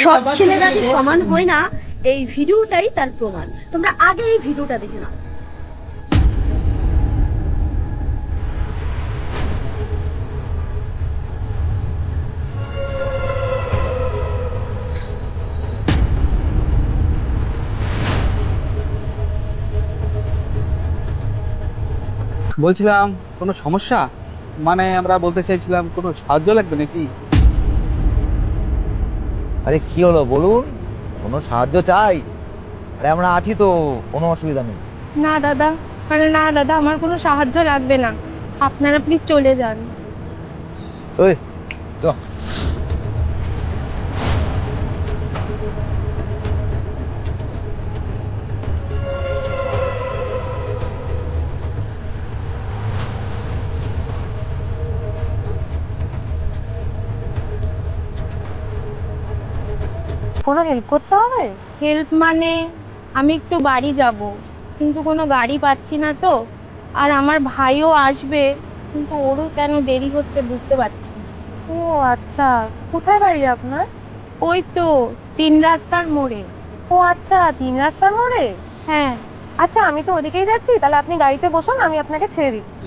সব ছেলেরা যে সমান হয় না, এই ভিডিওটাই তার প্রমাণ। তোমরা আগে এই ভিডিওটা দেখে নাও। বলছিলাম কোনো সমস্যা, মানে আমরা বলতে চাইছিলাম কোনো সাহায্য লাগবে নাকি? আরে কি হলো বলুন, কোনো সাহায্য চাই? আরে আমরা আছি তো, কোনো অসুবিধা নেই। না দাদা, আমার কোনো সাহায্য লাগবে না। আপনারা প্লিজ চলে যান। ওই চ। কোনো হেল্প করতে হবে? হেল্প মানে আমি একটু বাড়ি যাব, কিন্তু কোনো গাড়ি পাচ্ছি না তো। আর আমার ভাইও আসবে, কিন্তু ওরও কেন দেরি হচ্ছে বুঝতে পারছি না। ও আচ্ছা, কোথায় বাড়ি আপনার? ওই তো 3 রাস্তার মোড়ে। ও আচ্ছা, 3 রাস্তার মোড়ে। হ্যাঁ। আচ্ছা, আমি তো ওদিকেই যাচ্ছি, তাহলে আপনি গাড়িতে বসুন, আমি আপনাকে ছেড়ে দিচ্ছি।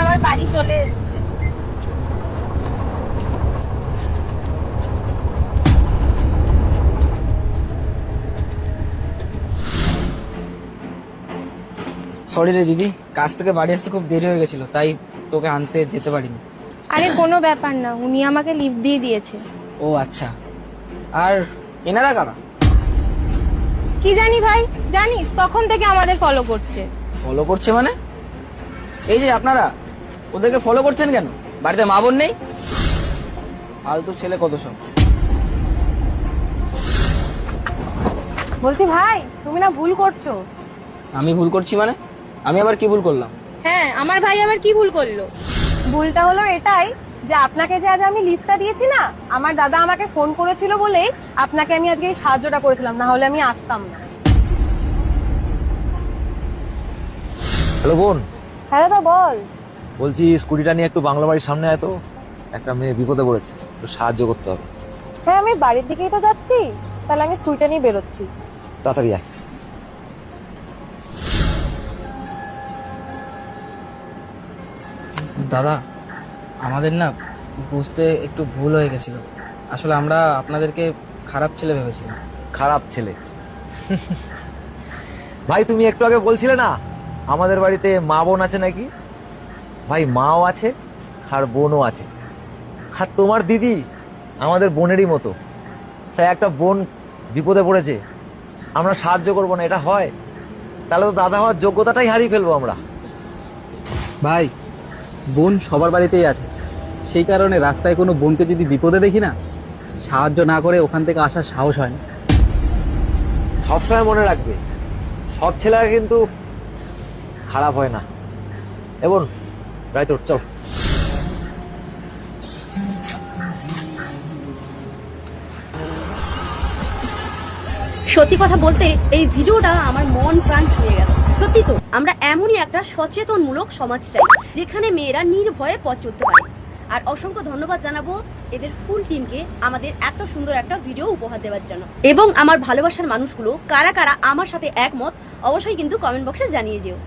আমার বাড়ি চলে এসেছে। সরি রে দিদি, কাজ থেকে বাড়ি আসতে খুব দেরি হয়ে গেছিল, তাই তোকে আনতে যেতে পারিনি। আরে কোনো ব্যাপার না, উনি আমাকে লিফট দিয়ে দিয়েছে। ও আচ্ছা। আর এনারা কারা? কি জানি ভাই, জানিস তখন থেকে আমাদের ফলো করছে। ফলো করছে মানে? এই যে আপনারা ওদেরকে ফলো করছেন কেন? বাড়িতে মা বোন নেই? ফালতু ছেলে কত সব। বলছি ভাই, তুমি না ভুল করছো। আমি ভুল করছি মানে? আমি আবার কি ভুল করলাম? হ্যাঁ, আমার ভাই আবার কি ভুল করলো? ভুলটা হলো এটাই যে আপনাকে যে আজ আমি লিফটটা দিয়েছি না, আমার দাদা আমাকে ফোন করেছিল বলেই আপনাকে আমি আজকে এই সাহায্যটা করেছিলাম, না হলে আমি আসতাম না। হ্যালো বোন, হ্যাঁ দাদা বল। বলছি স্কুটিটা নিয়ে একটু বাংলা বাড়ির সামনে আয় তো, একটা মেয়ে বিপদে পড়েছে, একটু সাহায্য করতে হবে। হ্যাঁ, আমি বাড়ির দিকেই তো যাচ্ছি, তাহলে আমি স্কুলটা নিয়ে বেরোচ্ছি। তাড়াতাড়ি আয়। দাদা, আমাদের না বুঝতে একটু ভুল হয়ে গেছিল। আসলে আমরা আপনাদেরকে খারাপ ছেলে ভেবেছিলাম। খারাপ ছেলে? ভাই তুমি একটু আগে বলছিলে না আমাদের বাড়িতে মা বোন আছে নাকি? ভাই মাও আছে আর বোনও আছে, আর তোমার দিদি আমাদের বোনেরই মতো। সে একটা বোন বিপদে পড়েছে, আমরা সাহায্য করবো না, এটা হয়? তাহলে তো দাদা হওয়ার যোগ্যতাটাই হারিয়ে ফেলবো আমরা। ভাই, বোন সবার বাড়িতেই আছে, সেই কারণে রাস্তায় কোনো বোনকে যদি বিপদে দেখি না, সাহায্য না করে ওখান থেকে আসার সাহস হয় না। সবসময় মনে রাখবে, সব ছেলেরা কিন্তু খারাপ হয় না। এবং রায় তোর চল। সত্যি কথা বলতে এই ভিডিওটা আমার মন প্রাণ ছুঁয়ে গেল। সত্যি তো, আমরা এমনই একটা সচেতনমূলক সমাজ চাই যেখানে মেয়েরা নির্ভয়ে পথ চলতে পারে। আর অসংখ্য ধন্যবাদ জানাবো এদের ফুল টিমকে আমাদের এত সুন্দর একটা ভিডিও উপহার দেওয়ার জন্য। এবং আমার ভালোবাসার মানুষগুলো কারা কারা আমার সাথে একমত অবশ্যই কিন্তু কমেন্ট বক্সে জানিয়ে যেও।